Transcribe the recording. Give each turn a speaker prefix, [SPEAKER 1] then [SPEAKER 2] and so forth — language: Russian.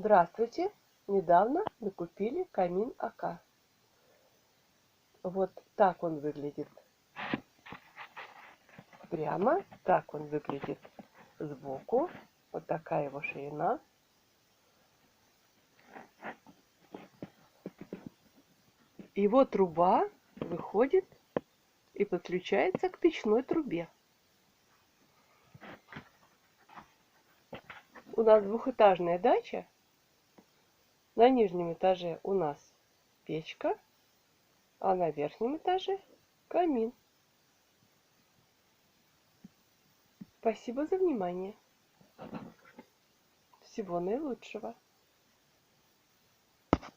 [SPEAKER 1] Здравствуйте! Недавно мы купили камин АК. Вот так он выглядит прямо, так он выглядит сбоку. Вот такая его ширина. Его труба выходит и подключается к печной трубе. У нас двухэтажная дача. На нижнем этаже у нас печка, а на верхнем этаже камин. Спасибо за внимание. Всего наилучшего.